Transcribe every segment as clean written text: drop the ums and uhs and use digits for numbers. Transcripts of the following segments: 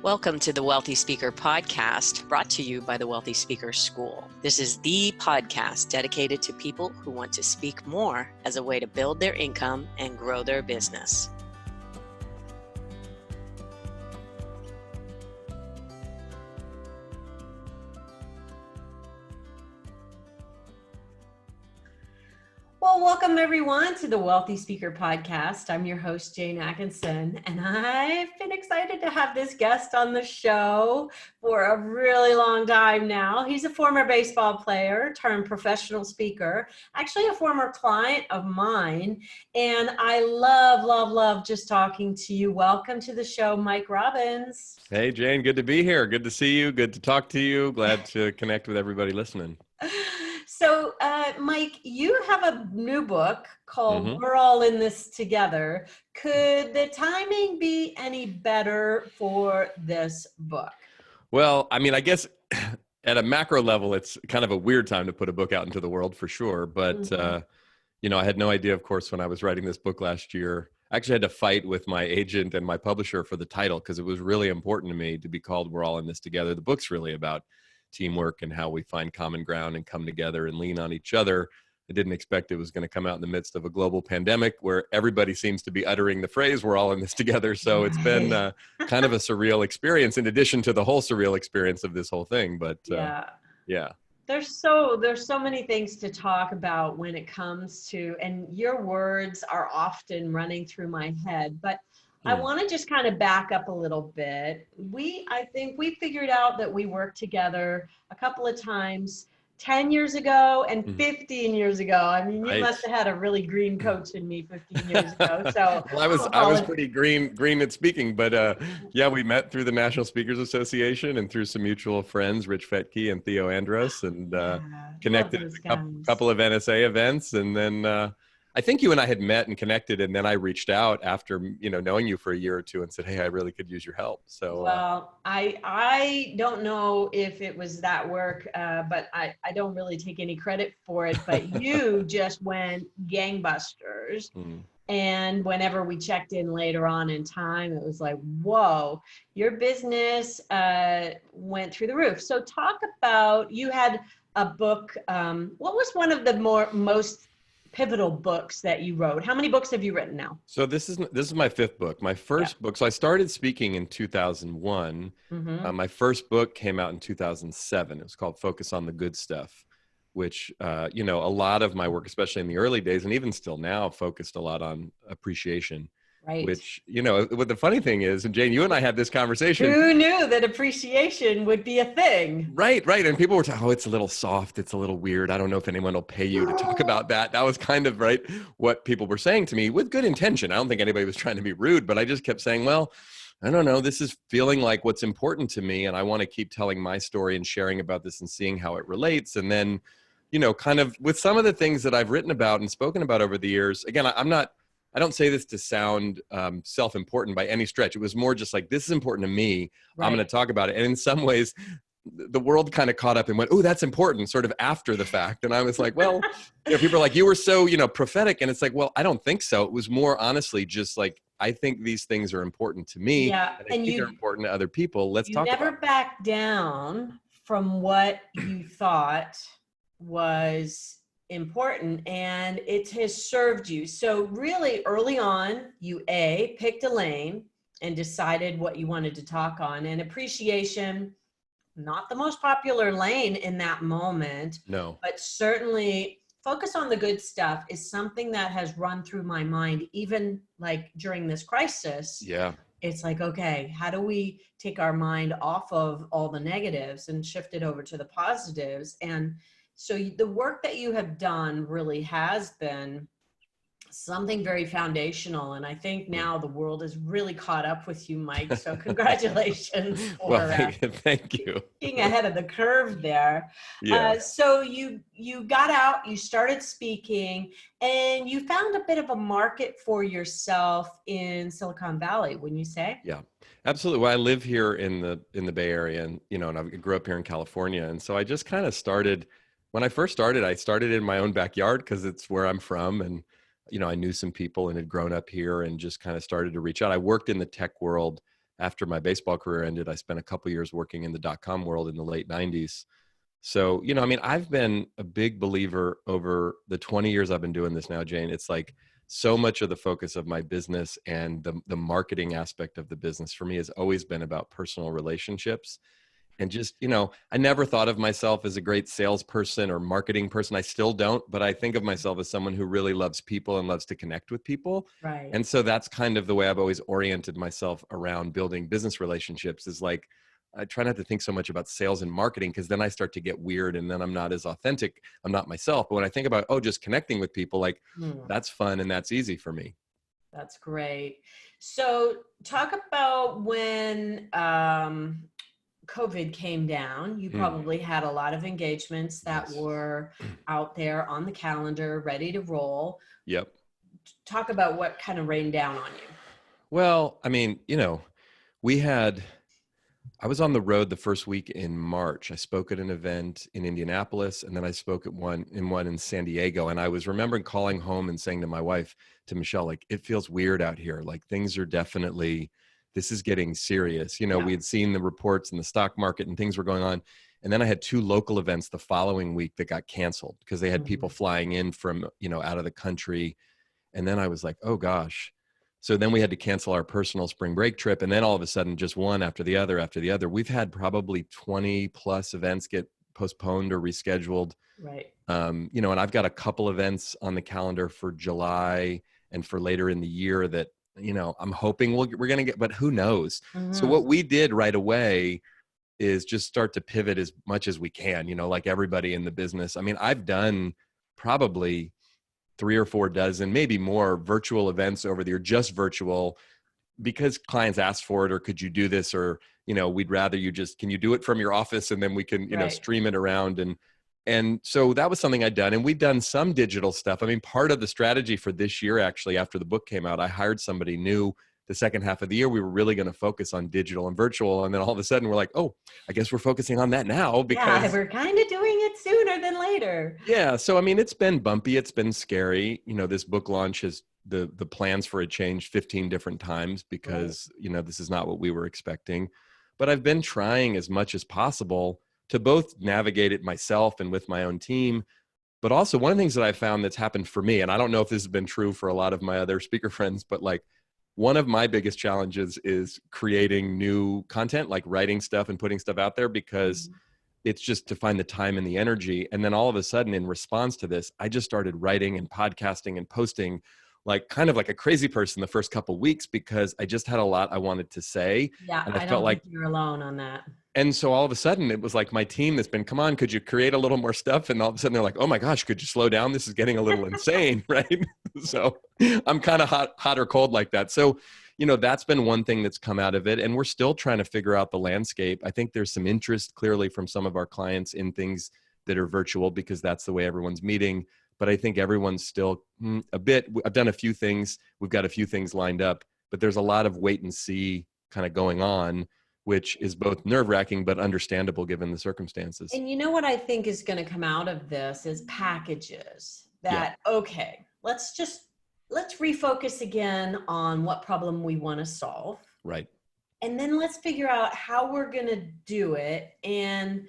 Welcome to the Wealthy Speaker Podcast, brought to you by the Wealthy Speaker School. This is the podcast dedicated to people who want to speak more as a way to build their income and grow their business. Well, welcome everyone to the Wealthy Speaker Podcast. I'm your host, Jane Atkinson, and I've been excited to have this guest on the show for a really long time now. He's a former baseball player turned professional speaker, actually a former client of mine, and I love just talking to you. Welcome to the show, Mike Robbins. Hey, Jane, good to be here. Good to see you. Good to talk to you. Glad to connect with everybody listening. So, Mike, you have a new book called We're All in This Together. Could the timing be any better for this book? Well, I mean, I guess at a macro level, it's kind of a weird time to put a book out into the world for sure. But, I had no idea, of course, when I was writing this book last year. I actually had to fight with my agent and my publisher for the title because it was really important to me to be called We're All in This Together. The book's really about teamwork and how we find common ground and come together and lean on each other. I didn't expect it was going to come out in the midst of a global pandemic where everybody seems to be uttering the phrase, we're all in this together. So it's been kind of a surreal experience in addition to the whole surreal experience of this whole thing. But yeah. There's so many things to talk about when it comes to, and your words are often running through my head, but I want to just kind of back up a little bit. I think we figured out that we worked together a couple of times 10 years ago and 15 years ago. I mean, you must have had a really green coach in me 15 years ago. So well, I was pretty green at speaking, but we met through the National Speakers Association and through some mutual friends, Rich Fetke and Theo Andros, and connected at a couple of NSA events. And then I think you and I had met and connected, and then I reached out after, knowing you for a year or two and said, hey, I really could use your help. So, well, I don't know if it was that work, but I don't really take any credit for it, but you just went gangbusters. And whenever we checked in later on in time, it was like, whoa, your business went through the roof. So talk about, you had a book. What was one of the most pivotal books that you wrote? How many books have you written now? So this is my fifth book. My first book. So I started speaking in 2001. My first book came out in 2007. It was called Focus on the Good Stuff, which, a lot of my work, especially in the early days and even still now, focused a lot on appreciation. Right. Which, what the funny thing is, and Jane, you and I had this conversation. Who knew that appreciation would be a thing? Right. And people were talking, it's a little soft. It's a little weird. I don't know if anyone will pay you to talk about that. That was kind of what people were saying to me with good intention. I don't think anybody was trying to be rude, but I just kept saying, well, I don't know. This is feeling like what's important to me. And I want to keep telling my story and sharing about this and seeing how it relates. And then, kind of with some of the things that I've written about and spoken about over the years, again, I don't say this to sound self-important by any stretch. It was more just like, this is important to me. Right. I'm going to talk about it. And in some ways, the world kind of caught up and went, oh, that's important, sort of after the fact. And I was like, well, people are like, you were so, prophetic. And it's like, well, I don't think so. It was more honestly just like, I think these things are important to me. Yeah. And I think they're important to other people. Let's talk about it. You never backed down from what you thought was important, and it has served you. So really early on, you picked a lane and decided what you wanted to talk on, and appreciation, not the most popular lane in that moment. No. But certainly focus on the good stuff is something that has run through my mind, even like during this crisis. Yeah. It's like, okay, how do we take our mind off of all the negatives and shift it over to the positives? And so the work that you have done really has been something very foundational. And I think now the world is really caught up with you, Mike. So congratulations for thank you. Being ahead of the curve there. Yeah. So you got out, you started speaking, and you found a bit of a market for yourself in Silicon Valley, wouldn't you say? Yeah, absolutely. Well, I live here in the Bay Area, and and I grew up here in California. And so I just kind of started, when I first started, I started in my own backyard because it's where I'm from. And I knew some people and had grown up here and just kind of started to reach out. I worked in the tech world after my baseball career ended, I spent a couple years working in the dot-com world in the late 90s. So, I mean, I've been a big believer over the 20 years I've been doing this now, Jane. It's like so much of the focus of my business and the marketing aspect of the business for me has always been about personal relationships. And just, I never thought of myself as a great salesperson or marketing person. I still don't, but I think of myself as someone who really loves people and loves to connect with people. Right. And so that's kind of the way I've always oriented myself around building business relationships, is like, I try not to think so much about sales and marketing, because then I start to get weird and then I'm not as authentic. I'm not myself. But when I think about, just connecting with people, like that's fun and that's easy for me. That's great. So talk about when COVID came down. You probably had a lot of engagements that were out there on the calendar, ready to roll. Yep. Talk about what kind of rained down on you. Well, I mean, I was on the road the first week in March. I spoke at an event in Indianapolis, and then I spoke at one in San Diego. And I was remembering calling home and saying to my wife, to Michelle, like, it feels weird out here. Like things are definitely, this is getting serious. We had seen the reports in the stock market and things were going on. And then I had 2 local events the following week that got canceled because they had people flying in from, out of the country. And then I was like, oh gosh. So then we had to cancel our personal spring break trip. And then all of a sudden, just one after the other, we've had probably 20 plus events get postponed or rescheduled. Right. And I've got a couple events on the calendar for July and for later in the year that, I'm hoping we're going to get, but who knows? So what we did right away is just start to pivot as much as we can, like everybody in the business. I mean, I've done probably 3 or 4 dozen, maybe more virtual events over the year, just virtual, because clients asked for it, or could you do this? Or, we'd rather you can you do it from your office and then we can, stream it around. And so that was something I'd done. And we'd done some digital stuff. I mean, part of the strategy for this year, actually, after the book came out, I hired somebody new. The second half of the year, we were really going to focus on digital and virtual. And then all of a sudden we're like, oh, I guess we're focusing on that now, because we're kind of doing it sooner than later. Yeah. So, I mean, it's been bumpy. It's been scary. This book launch has the plans for it changed 15 different times because, this is not what we were expecting. But I've been trying as much as possible to both navigate it myself and with my own team. But also one of the things that I found that's happened for me, and I don't know if this has been true for a lot of my other speaker friends, but like one of my biggest challenges is creating new content, like writing stuff and putting stuff out there, because it's just to find the time and the energy. And then all of a sudden, in response to this, I just started writing and podcasting and posting like kind of like a crazy person the first couple of weeks, because I just had a lot I wanted to say. Yeah, and I don't felt like think you're alone on that. And so all of a sudden it was like my team that's been, come on, could you create a little more stuff? And all of a sudden they're like, oh my gosh, could you slow down? This is getting a little insane, right? So I'm kind of hot or cold like that. So, that's been one thing that's come out of it. And we're still trying to figure out the landscape. I think there's some interest clearly from some of our clients in things that are virtual, because that's the way everyone's meeting. But I think everyone's still I've done a few things. We've got a few things lined up, but there's a lot of wait and see kind of going on, which is both nerve-wracking but understandable given the circumstances. And you know what I think is going to come out of this is packages that, okay, let's refocus again on what problem we want to solve. Right. And then let's figure out how we're going to do it. And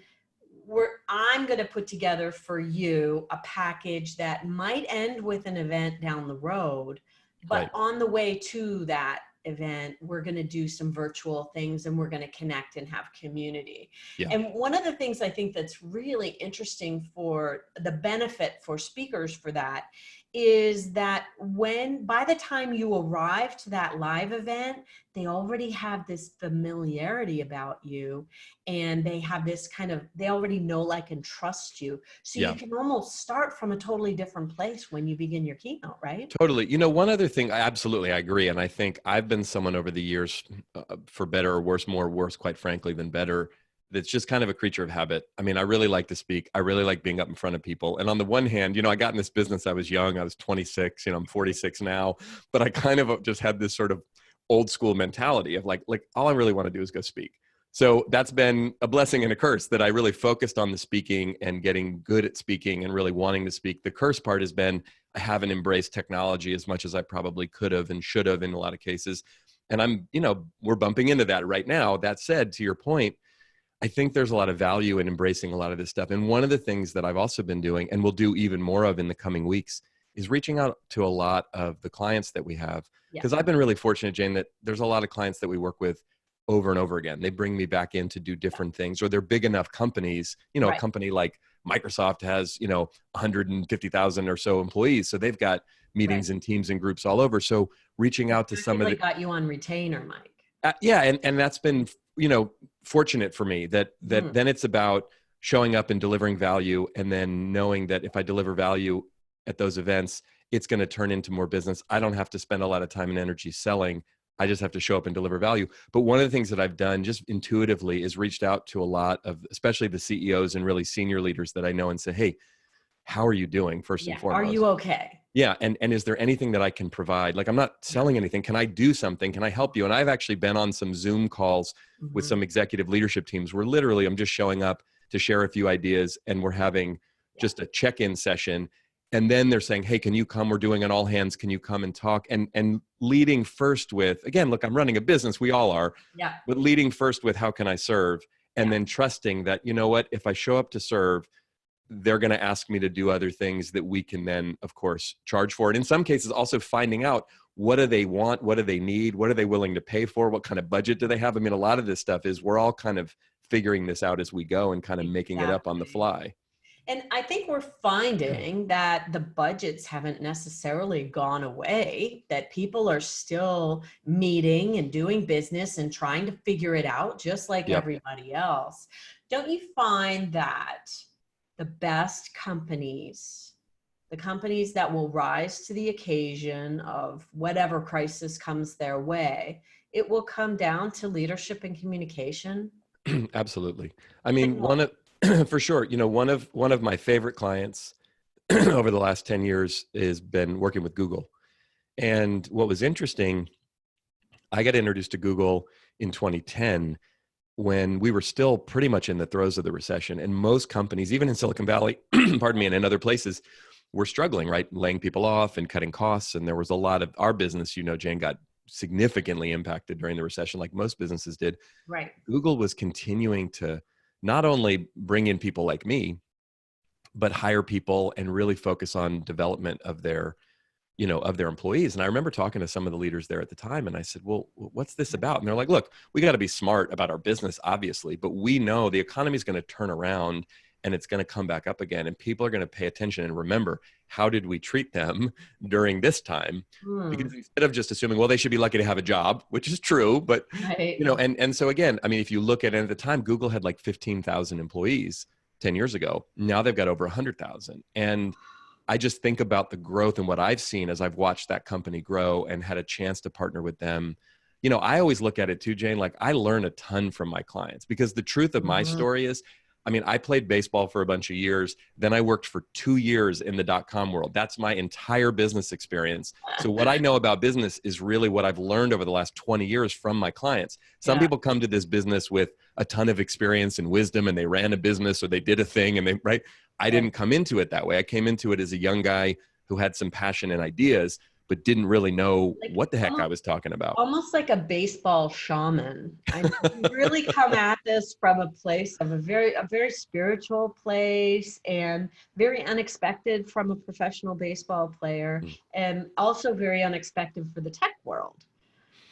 I'm going to put together for you a package that might end with an event down the road, but on the way to that event, we're going to do some virtual things and we're going to connect and have community. Yeah. And one of the things I think that's really interesting for the benefit for speakers for that is that by the time you arrive to that live event, they already have this familiarity about you, and they have this they already know, like, and trust you. So you can almost start from a totally different place when you begin your keynote, right? Totally. One other thing, I agree. And I think I've been someone over the years, for better or worse, more worse, quite frankly, than better, that's just kind of a creature of habit. I mean, I really like to speak. I really like being up in front of people. And on the one hand, I got in this business, I was young, I was 26, I'm 46 now, but I kind of just had this sort of old school mentality of like all I really want to do is go speak. So that's been a blessing and a curse, that I really focused on the speaking and getting good at speaking and really wanting to speak. The curse part has been I haven't embraced technology as much as I probably could have and should have in a lot of cases. And we're bumping into that right now. That said, to your point, I think there's a lot of value in embracing a lot of this stuff. And one of the things that I've also been doing, and will do even more of in the coming weeks, is reaching out to a lot of the clients that we have. Because I've been really fortunate, Jane, that there's a lot of clients that we work with over and over again. They bring me back in to do different things, or they're big enough companies. A company like Microsoft has, 150,000 or so employees. So they've got meetings and teams and groups all over. So reaching out to some of the... got you on retainer, Mike. And that's been, fortunate for me that then it's about showing up and delivering value, and then knowing that if I deliver value at those events, it's going to turn into more business. I don't have to spend a lot of time and energy selling. I just have to show up and deliver value. But one of the things that I've done just intuitively is reached out to a lot of, especially the CEOs and really senior leaders that I know, and say, hey, how are you doing first and foremost? Are you okay? Yeah. And is there anything that I can provide? Like, I'm not selling anything. Can I do something? Can I help you? And I've actually been on some Zoom calls with some executive leadership teams where literally I'm just showing up to share a few ideas, and we're having just a check-in session. And then they're saying, hey, can you come? We're doing an all hands. Can you come and talk? And leading first with, again, look, I'm running a business. We all are. Yeah. But leading first with, how can I serve? And then trusting that, you know what, if I show up to serve, they're going to ask me to do other things that we can then, of course, charge for. And in some cases, also finding out, what do they want? What do they need? What are they willing to pay for? What kind of budget do they have? I mean, a lot of this stuff is, we're all kind of figuring this out as we go and kind of making it up on the fly. And I think we're finding that the budgets haven't necessarily gone away, that people are still meeting and doing business and trying to figure it out just like everybody else. Don't you find that the best companies, the companies that will rise to the occasion of whatever crisis comes their way, it will come down to leadership and communication? Absolutely. I mean, for sure, one of my favorite clients over the last 10 years has been working with Google. And what was interesting, I got introduced to Google in 2010 when we were still pretty much in the throes of the recession. And most companies, even in Silicon Valley, pardon me, and in other places, were struggling, right? Laying people off and cutting costs. And there was a lot of our business, Jane, got significantly impacted during the recession, like most businesses did. Right. Google was continuing to not only bring in people like me, but hire people and really focus on development of their employees. And I remember talking to some of the leaders there at the time, and I said, well, what's this about? And they're like, look, we got to be smart about our business, obviously, but we know the economy is going to turn around and it's going to come back up again. And people are going to pay attention and remember, how did we treat them during this time? Because instead of just assuming, well, they should be lucky to have a job, which is true, but and so again, I mean, if you look at it at the time, Google had like 15,000 employees 10 years ago. Now they've got over 100,000. And I just think about the growth and what I've seen as I've watched that company grow and had a chance to partner with them. I always look at it too, Jane, like I learn a ton from my clients, because the truth of my story is, I mean, I played baseball for a bunch of years. Then I worked for 2 years in the .com world. That's my entire business experience. So what I know about business is really what I've learned over the last 20 years from my clients. Some people come to this business with a ton of experience and wisdom, and they ran a business or they did a thing, and I didn't come into it that way. I came into it as a young guy who had some passion and ideas, but didn't really know what the heck I was talking about. Almost like a baseball shaman. I really come at this from a place of a very spiritual place, and very unexpected from a professional baseball player, and also very unexpected for the tech world,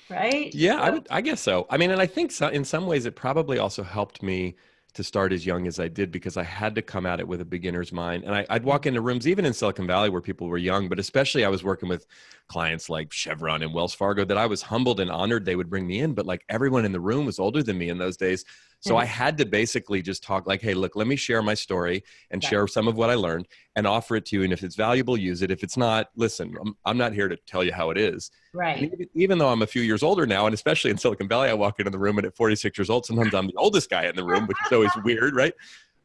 right? Yeah, I guess so. I mean, and I think in some ways it probably also helped me to start as young as I did, because I had to come at it with a beginner's mind. And I'd walk into rooms, even in Silicon Valley, where people were young, but especially I was working with clients like Chevron and Wells Fargo, that I was humbled and honored they would bring me in. But like, everyone in the room was older than me in those days. So I had to basically just talk like, hey, look, let me share my story and share some of what I learned and offer it to you. And if it's valuable, use it. If it's not, listen, I'm not here to tell you how it is. Right. And even though I'm a few years older now, and especially in Silicon Valley, I walk into the room and at 46 years old, sometimes I'm the oldest guy in the room, which is always weird, right?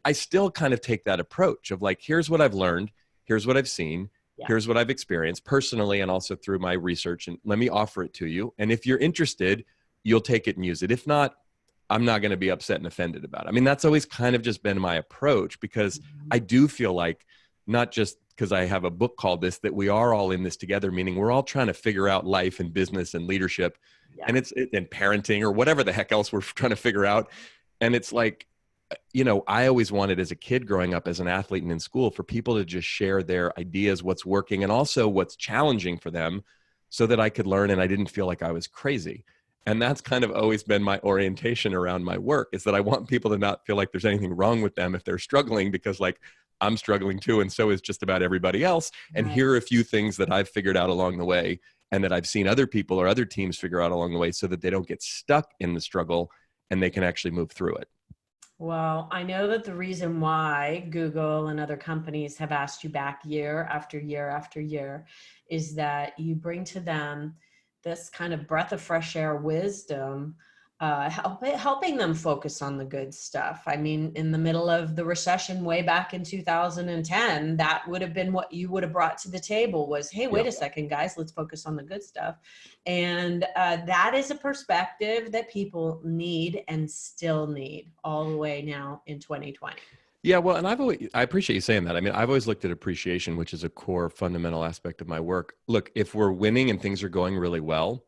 I still kind of take that approach of like, here's what I've learned. Here's what I've seen. Here's what I've experienced personally and also through my research. And let me offer it to you. And if you're interested, you'll take it and use it. If not, I'm not going to be upset and offended about it. I mean, that's always kind of just been my approach, because I do feel like not just because I have a book called this, that we are all in this together, meaning we're all trying to figure out life and business and leadership, Yeah. and and parenting or whatever the heck else we're trying to figure out. And it's like, I always wanted as a kid growing up as an athlete and in school for people to just share their ideas, what's working and also what's challenging for them, so that I could learn and I didn't feel like I was crazy. And that's kind of always been my orientation around my work, is that I want people to not feel like there's anything wrong with them if they're struggling, because like I'm struggling too, and so is just about everybody else. And Right. here are a few things that I've figured out along the way, and that I've seen other people or other teams figure out along the way, so that they don't get stuck in the struggle and they can actually move through it. Well, I know that the reason why Google and other companies have asked you back year after year after year is that you bring to them this kind of breath of fresh air wisdom, helping them focus on the good stuff. I mean, in the middle of the recession way back in 2010, that would have been what you would have brought to the table was, hey, wait a second, guys, let's focus on the good stuff. And that is a perspective that people need and still need all the way now in 2020. Yeah, well, and I appreciate you saying that. I mean, I've always looked at appreciation, which is a core fundamental aspect of my work. Look, if we're winning and things are going really well,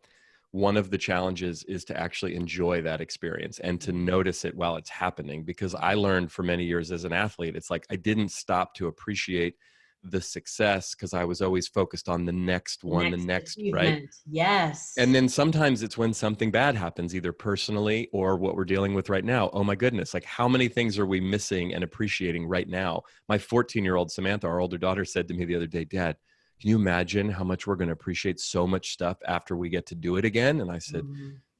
one of the challenges is to actually enjoy that experience and to notice it while it's happening. Because I learned for many years as an athlete, it's like I didn't stop to appreciate the success because I was always focused on the next one, the next, right? Yes. And then sometimes it's when something bad happens, either personally or what we're dealing with right now. Oh my goodness, like how many things are we missing and appreciating right now? My 14-year-old Samantha, our older daughter, said to me the other day, Dad, can you imagine how much we're going to appreciate so much stuff after we get to do it again? And I said,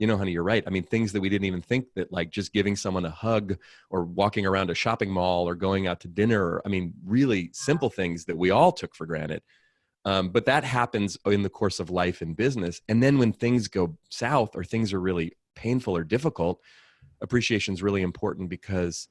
honey, you're right. I mean, things that we didn't even think, that like just giving someone a hug or walking around a shopping mall or going out to dinner. I mean, really simple things that we all took for granted. But that happens in the course of life and business. And then when things go south or things are really painful or difficult, appreciation is really important, because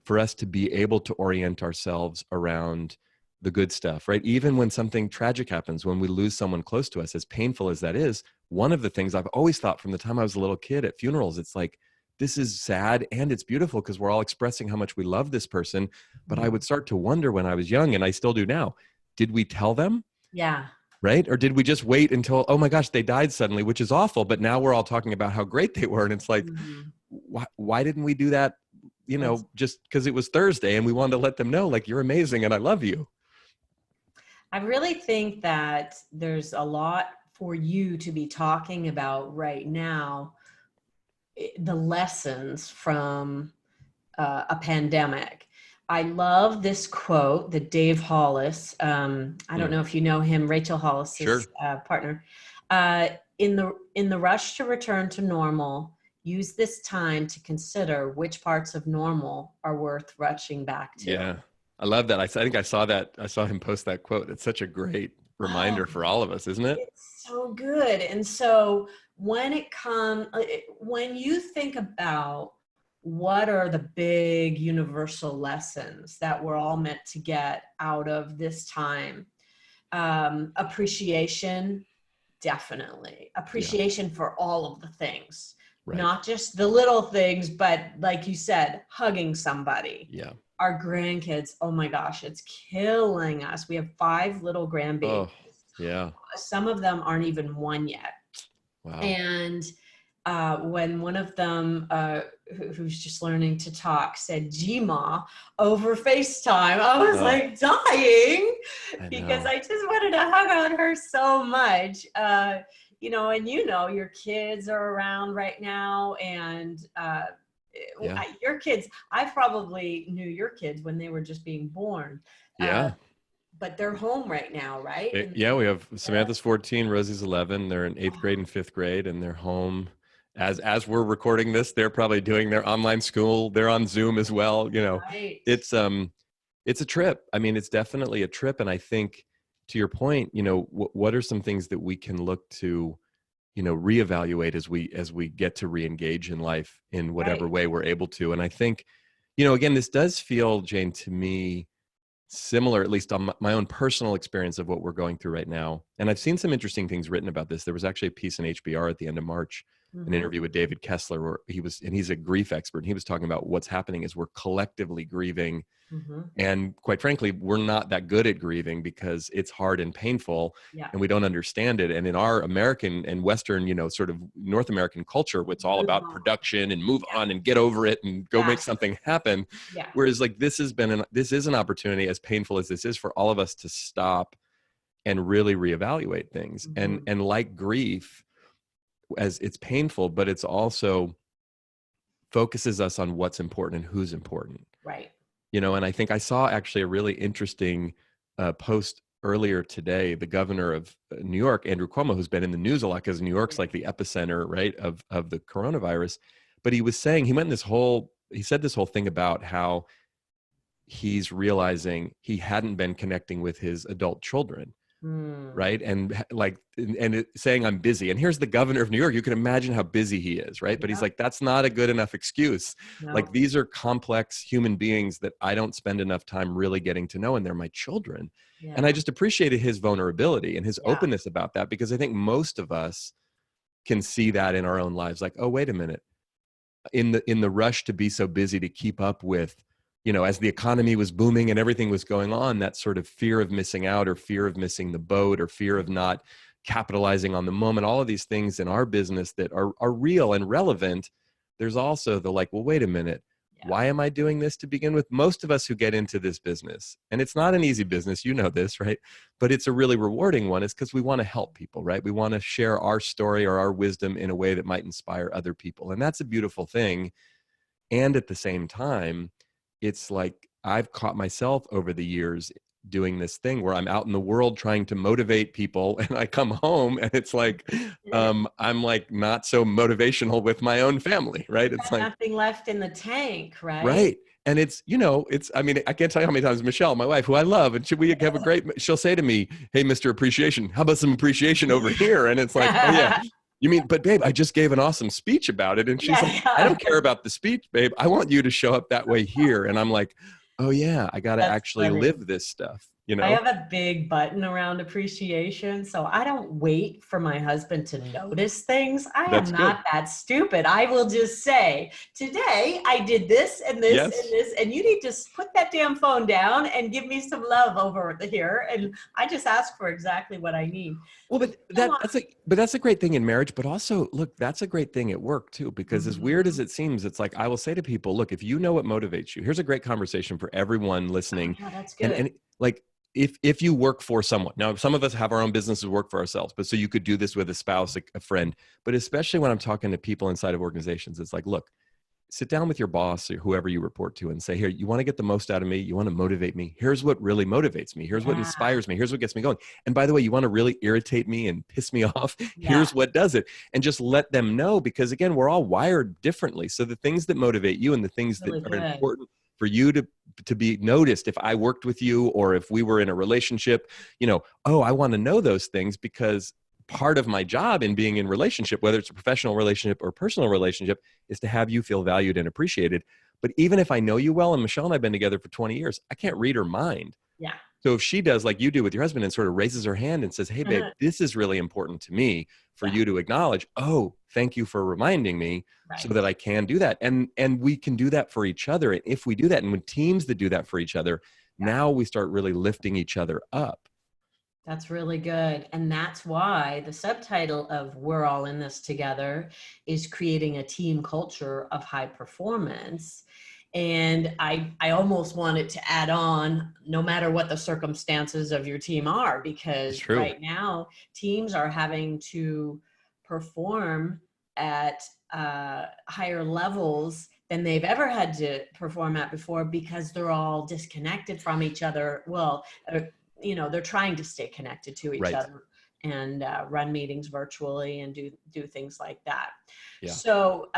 for us to be able to orient ourselves around the good stuff, right? Even when something tragic happens, when we lose someone close to us, as painful as that is, one of the things I've always thought from the time I was a little kid at funerals, it's like, this is sad and it's beautiful because we're all expressing how much we love this person. But I would start to wonder when I was young, and I still do now, did we tell them? Yeah. Right? Or did we just wait until, oh my gosh, they died suddenly, which is awful. But now we're all talking about how great they were. And it's like, why didn't we do that? Just because it was Thursday and we wanted to let them know, like, you're amazing and I love you. I really think that there's a lot for you to be talking about right now, the lessons from a pandemic. I love this quote that Dave Hollis, I don't know if you know him, Rachel Hollis's partner, in the rush to return to normal, use this time to consider which parts of normal are worth rushing back to. Yeah. I love that. I think I saw that. I saw him post that quote. It's such a great reminder for all of us, isn't it? It's so good. And so when you think about what are the big universal lessons that we're all meant to get out of this time, appreciation, definitely. Appreciation for all of the things, not just the little things, but like you said, hugging somebody. Yeah. Our grandkids, oh my gosh, it's killing us. We have 5 little grandbabies. Oh, yeah. Some of them aren't even 1 yet. Wow. And when one of them, who's just learning to talk, said "Gma" over FaceTime, I was like dying because I just wanted to hug on her so much. And your kids are around right now, and your kids, I probably knew your kids when they were just being born. But they're home right now, right? We have Samantha's 14, Rosie's 11. They're in 8th grade and 5th grade, and they're home. As we're recording this, they're probably doing their online school. They're on Zoom as well. It's a trip. I mean, it's definitely a trip. And I think, to your point, what are some things that we can look to, reevaluate as we get to reengage in life in whatever way we're able to. And I think, again, this does feel, Jane, to me, similar, at least on my own personal experience of what we're going through right now. And I've seen some interesting things written about this. There was actually a piece in HBR at the end of March an interview with David Kessler where he's a grief expert. And he was talking about what's happening is we're collectively grieving. And quite frankly, we're not that good at grieving because it's hard and painful and we don't understand it. And in our American and Western, sort of North American culture, it's all about production and move on and get over it and go make something happen. Whereas like this is an opportunity, as painful as this is, for all of us to stop and really reevaluate things. And like grief, as it's painful, but it's also focuses us on what's important and who's important. Right. And I think I saw actually a really interesting post earlier today. The governor of New York, Andrew Cuomo, who's been in the news a lot because New York's like the epicenter, right, of the coronavirus. But he was saying, he said this whole thing about how he's realizing he hadn't been connecting with his adult children. Right. And saying I'm busy. And here's the governor of New York. You can imagine how busy he is. Right. But he's like, that's not a good enough excuse. No. Like these are complex human beings that I don't spend enough time really getting to know. And they're my children. Yeah. And I just appreciated his vulnerability and his openness about that, because I think most of us can see that in our own lives. Like, oh, wait a minute. In the rush to be so busy to keep up with, as the economy was booming and everything was going on, that sort of fear of missing out or fear of missing the boat or fear of not capitalizing on the moment, all of these things in our business that are real and relevant. There's also the like, well, wait a minute. Why am I doing this to begin with? Most of us who get into this business, and it's not an easy business, this, right? But it's a really rewarding one. It's because we want to help people, right? We want to share our story or our wisdom in a way that might inspire other people. And that's a beautiful thing. And at the same time, it's like I've caught myself over the years doing this thing where I'm out in the world trying to motivate people, and I come home and it's like, I'm like not so motivational with my own family, right? It's like nothing left in the tank, right? Right. And it's, I can't tell you how many times Michelle, my wife, who I love, and we have she'll say to me, hey, Mr. Appreciation, how about some appreciation over here? And it's like, oh yeah. You mean, but babe, I just gave an awesome speech about it. And she's like, I don't care about the speech, babe. I want you to show up that way here. And I'm like, oh yeah, I got to actually live this stuff. I have a big button around appreciation. So I don't wait for my husband to notice things. I am not that stupid. I will just say, today I did this and this and this, and you need to put that damn phone down and give me some love over here. And I just ask for exactly what I need. Well, but that's a great thing in marriage, but also look, that's a great thing at work too, because as weird as it seems, it's like, I will say to people, look, if you know what motivates you, here's a great conversation for everyone listening. Oh, that's good. And like, if you work for someone, now some of us have our own businesses, work for ourselves, but so you could do this with a spouse, a friend, but especially when I'm talking to people inside of organizations, it's like, look, sit down with your boss or whoever you report to and say, here, you want to get the most out of me? You want to motivate me? Here's what really motivates me. Here's what inspires me. Here's what gets me going. And by the way, you want to really irritate me and piss me off? Here's what does it. And just let them know, because again, we're all wired differently. So the things that motivate you and the things that are important for you to be noticed, if I worked with you or if we were in a relationship, I want to know those things, because part of my job in being in relationship, whether it's a professional relationship or personal relationship, is to have you feel valued and appreciated. But even if I know you well, and Michelle and I have been together for 20 years, I can't read her mind. Yeah. So if she does like you do with your husband and sort of raises her hand and says, hey, babe, this is really important to me for you to acknowledge. Oh, thank you for reminding me so that I can do that. And we can do that for each other. And if we do that, and when teams that do that for each other, now we start really lifting each other up. That's really good. And that's why the subtitle of We're All in This Together is creating a team culture of high performance. And I almost wanted to add on, no matter what the circumstances of your team are, because right now teams are having to perform at higher levels than they've ever had to perform at before, because they're all disconnected from each other. Well, they're trying to stay connected to each other and run meetings virtually and do things like that. Yeah. So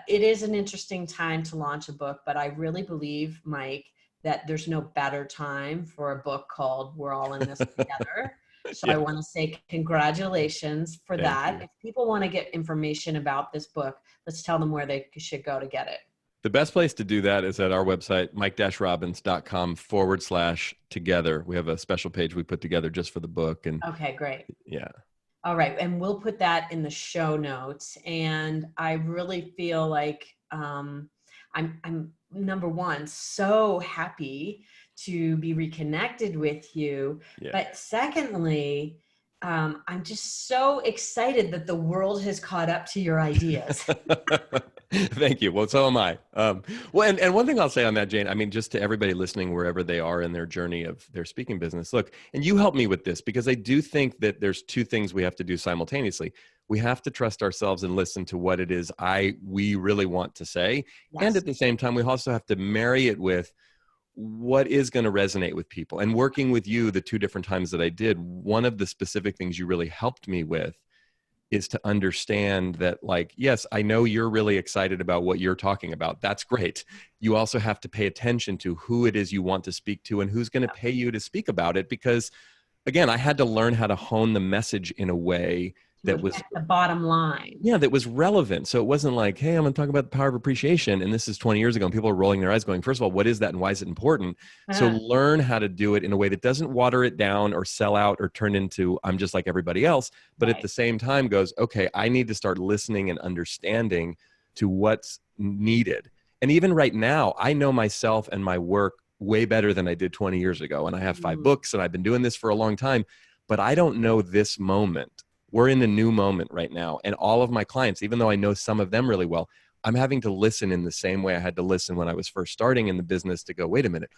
it is an interesting time to launch a book, but I really believe, Mike, that there's no better time for a book called We're All in This Together. So I want to say congratulations for that. If people want to get information about this book, let's tell them where they should go to get it. The best place to do that is at our website, mike-robbins.com/together. We have a special page we put together just for the book. And okay, great. Yeah. All right. And we'll put that in the show notes. And I really feel like I'm number one, so happy to be reconnected with you. Yeah. But secondly, I'm just so excited that the world has caught up to your ideas. Thank you. Well, so am I. Well, and one thing I'll say on that, Jane, I mean, just to everybody listening, wherever they are in their journey of their speaking business, look, and you help me with this because I do think that there's two things we have to do simultaneously. We have to trust ourselves and listen to what it is we really want to say. Yes. And at the same time, we also have to marry it with what is going to resonate with people. And working with you the two different times that I did, one of the specific things you really helped me with is to understand that, like, yes, I know you're really excited about what you're talking about. That's great. You also have to pay attention to who it is you want to speak to and who's going to pay you to speak about it. Because again, I had to learn how to hone the message in a way that was the bottom line. Yeah, that was relevant. So it wasn't like, hey, I'm going to talk about the power of appreciation. And this is 20 years ago. And people are rolling their eyes going, first of all, what is that and why is it important? So learn how to do it in a way that doesn't water it down or sell out or turn into, I'm just like everybody else. But at the same time goes, okay, I need to start listening and understanding to what's needed. And even right now, I know myself and my work way better than I did 20 years ago. And I have 5 books and I've been doing this for a long time, but I don't know this moment. We're in a new moment right now. And all of my clients, even though I know some of them really well, I'm having to listen in the same way I had to listen when I was first starting in the business to go, wait a minute,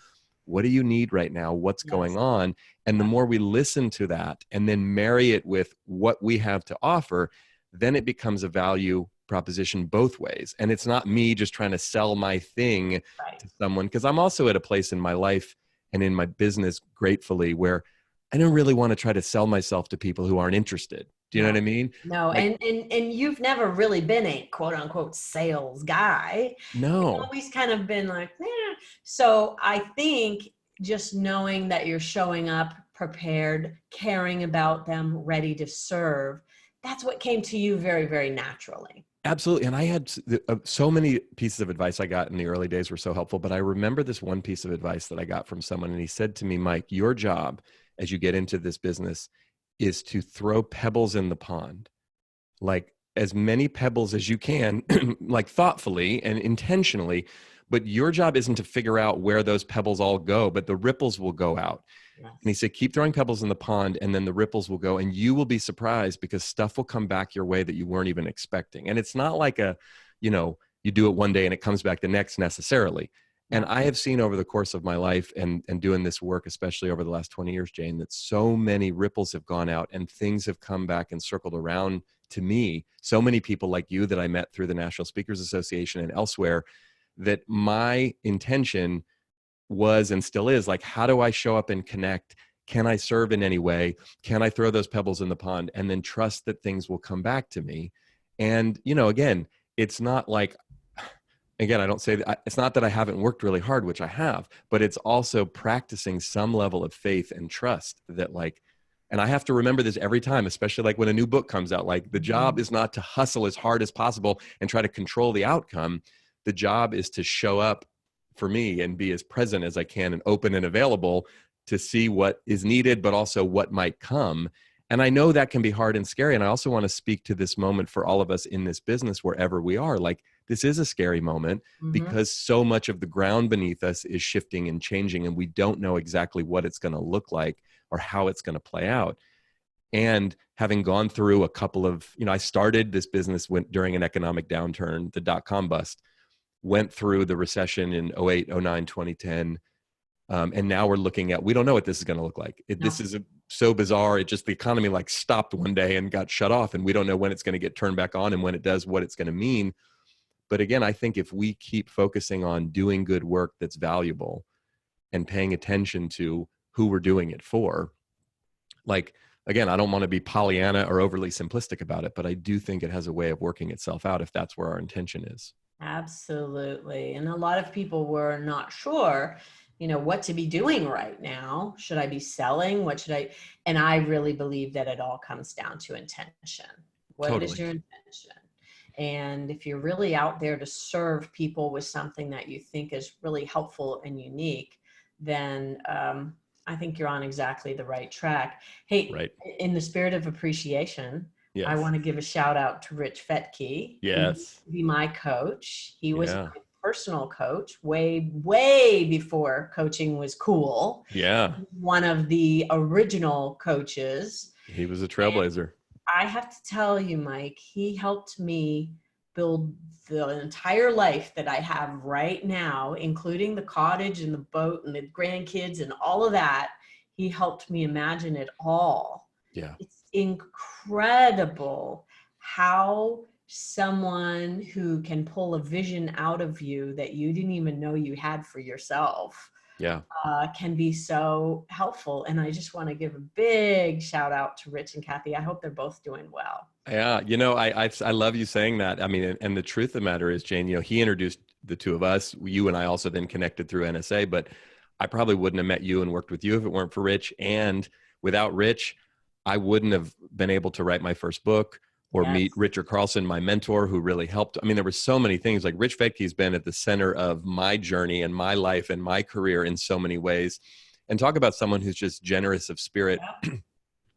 what do you need right now? What's going on? And the more we listen to that and then marry it with what we have to offer, then it becomes a value proposition both ways. And it's not me just trying to sell my thing to someone, because I'm also at a place in my life and in my business, gratefully, where I don't really want to try to sell myself to people who aren't interested. Do you know what I mean? No, like, and you've never really been a quote unquote sales guy. No. You've always kind of been like, eh. So I think just knowing that you're showing up prepared, caring about them, ready to serve, that's what came to you very, very naturally. Absolutely. And I had so many pieces of advice I got in the early days were so helpful, but I remember this one piece of advice that I got from someone, and he said to me, Mike, your job as you get into this business is to throw pebbles in the pond, like as many pebbles as you can, like thoughtfully and intentionally. But your job isn't to figure out where those pebbles all go, but the ripples will go out. Yes. And he said, keep throwing pebbles in the pond and then the ripples will go, and you will be surprised because stuff will come back your way that you weren't even expecting. And it's not like you do it one day and it comes back the next necessarily. And I have seen over the course of my life and doing this work, especially over the last 20 years, Jane, that so many ripples have gone out and things have come back and circled around to me. So many people like you that I met through the National Speakers Association and elsewhere, that my intention was and still is like, how do I show up and connect? Can I serve in any way? Can I throw those pebbles in the pond and then trust that things will come back to me? And, again, it's not like, again, I don't say that, it's not that I haven't worked really hard, which I have, but it's also practicing some level of faith and trust that and I have to remember this every time, especially like when a new book comes out, like the job is not to hustle as hard as possible and try to control the outcome. The job is to show up for me and be as present as I can and open and available to see what is needed, but also what might come. And I know that can be hard and scary. And I also want to speak to this moment for all of us in this business, wherever we are. Like, this is a scary moment because so much of the ground beneath us is shifting and changing, and we don't know exactly what it's going to look like or how it's going to play out. And having gone through a couple of, I started this business during an economic downturn, the dot-com bust, went through the recession in 08, 09, 2010. And now we're looking at, we don't know what this is going to look like. This is so bizarre. It just, the economy stopped one day and got shut off, and we don't know when it's going to get turned back on, and when it does, what it's going to mean. But again, I think if we keep focusing on doing good work that's valuable and paying attention to who we're doing it for, again, I don't want to be Pollyanna or overly simplistic about it, but I do think it has a way of working itself out if that's where our intention is. Absolutely. And a lot of people were not sure, what to be doing right now. Should I be selling? What should I? And I really believe that it all comes down to intention. What is your intention? And if you're really out there to serve people with something that you think is really helpful and unique, then I think you're on exactly the right track. Hey, Right. in the spirit of appreciation, I Yes. want to give a shout out to Rich Fetke, who used Yes. to be my coach. He was Yeah. my personal coach way, way before coaching was cool. Yeah. One of the original coaches. He was a And trailblazer. I have to tell you, Mike, he helped me build the entire life that I have right now, including the cottage and the boat and the grandkids and all of that. He helped me imagine it all. Yeah. It's incredible how someone who can pull a vision out of you that you didn't even know you had for yourself Yeah. can be so helpful. And I just want to give a big shout out to Rich and Kathy. I hope they're both doing well. Yeah. You know, I love you saying that. I mean, and the truth of the matter is, Jane, you know, he introduced the two of us. You and I also then connected through NSA, but I probably wouldn't have met you and worked with you if it weren't for Rich. And without Rich, I wouldn't have been able to write my first book or Yes. meet Richard Carlson, my mentor, who really helped. I mean, there were so many things. Like Rich Fetke's been at the center of my journey and my life and my career in so many ways. And talk about someone who's just generous of spirit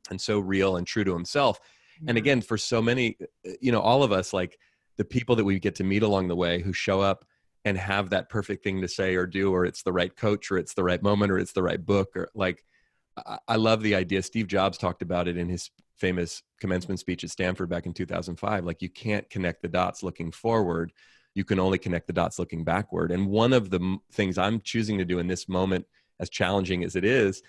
and so real and true to himself. And again, for so many, you know, all of us, like the people that we get to meet along the way who show up and have that perfect thing to say or do, or it's the right coach, or it's the right moment, or it's the right book, or like, I love the idea. Steve Jobs talked about it in his famous commencement speech at Stanford back in 2005. Like, you can't connect the dots looking forward. You can only connect the dots looking backward. And one of the things I'm choosing to do in this moment, as challenging as it is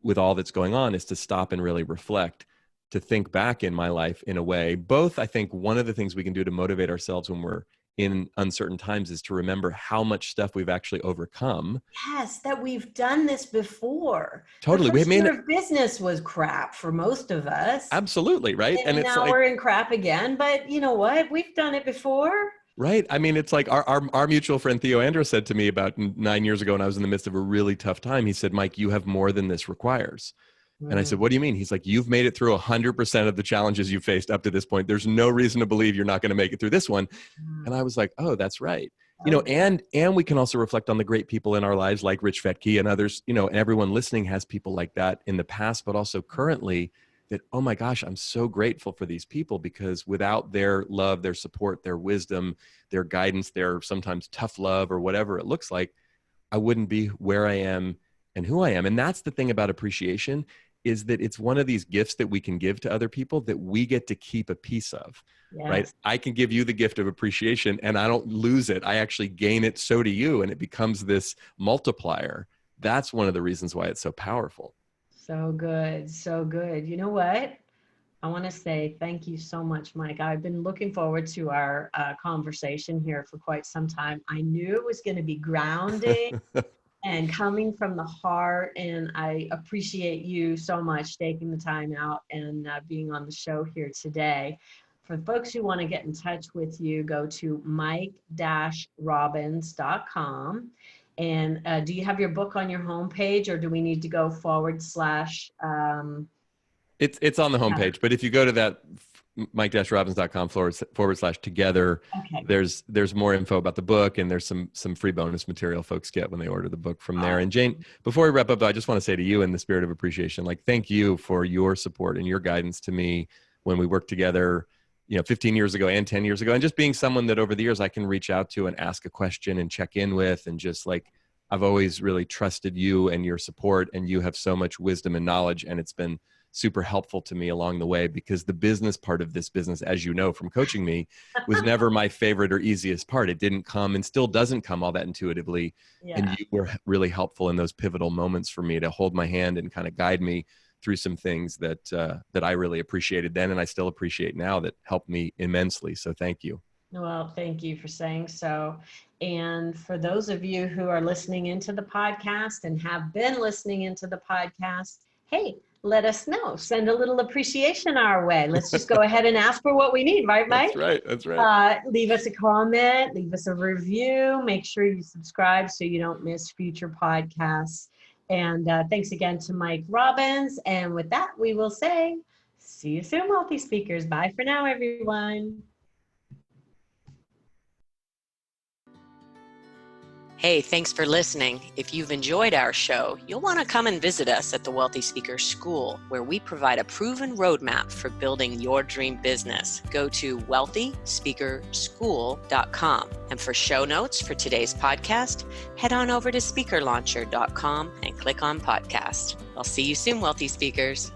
with all that's going on, is to stop and really reflect, to think back in my life in a way. Both, I think one of the things we can do to motivate ourselves when we're in uncertain times is to remember how much stuff we've actually overcome. Yes, that we've done this before. Totally. The We first may year of business was crap for most of us. absolutely, right? And And it's now like, we're in crap again. But you know what? We've done it before. right. I mean, it's like our mutual friend Theo Andrews said to me about 9 years ago when I was in the midst of a really tough time. He said, Mike, you have more than this requires. And I said, what do you mean? He's like, you've made it through 100% of the challenges you faced up to this point. There's no reason to believe you're not going to make it through this one. And I was like, oh, that's right. You know, and we can also reflect on the great people in our lives, like Rich Fetke and others, you know, and everyone listening has people like that in the past, but also currently, that, oh my gosh, I'm so grateful for these people, because without their love, their support, their wisdom, their guidance, their sometimes tough love, or whatever it looks like, I wouldn't be where I am and who I am. And that's the thing about appreciation, is that it's one of these gifts that we can give to other people that we get to keep a piece of, right? I can give you the gift of appreciation and I don't lose it. I actually gain it. So do you. And it becomes this multiplier. That's one of the reasons why it's so powerful. So good. So good. You know what? I want to say thank you so much, Mike. I've been looking forward to our conversation here for quite some time. I knew it was going to be grounding and coming from the heart. And I appreciate you so much taking the time out and being on the show here today. For folks who want to get in touch with you, go to mike-robbins.com. And do you have your book on your homepage, or do we need to go / It's on the homepage, but if you go to that mike-robbins.com / together, okay. there's more info about the book, and there's some free bonus material folks get when they order the book from there. And Jane, before we wrap up, I just want to say to you, in the spirit of appreciation, like, thank you for your support and your guidance to me when we worked together, you know, 15 years ago and 10 years ago, and just being someone that over the years I can reach out to and ask a question and check in with, and just like, I've always really trusted you and your support, and you have so much wisdom and knowledge, and it's been super helpful to me along the way, because the business part of this business, as you know from coaching me, was never my favorite or easiest part. It didn't come, and still doesn't come, all that intuitively. And you were really helpful in those pivotal moments for me to hold my hand and kind of guide me through some things that I really appreciated then, and I still appreciate now, that helped me immensely. So thank you. Well, thank you for saying so. And for those of you who are listening into the podcast and have been listening into the podcast, hey, let us know. Send a little appreciation our way. Let's just go ahead and ask for what we need, right, Mike? That's right. That's right. Leave us a comment, leave us a review. Make sure you subscribe so you don't miss future podcasts. And thanks again to Mike Robbins. And with that, we will say, see you soon, multi-speakers. Bye for now, everyone. Hey, thanks for listening. If you've enjoyed our show, you'll want to come and visit us at the Wealthy Speaker School, where we provide a proven roadmap for building your dream business. Go to wealthyspeakerschool.com. And for show notes for today's podcast, head on over to speakerlauncher.com and click on podcast. I'll see you soon, Wealthy Speakers.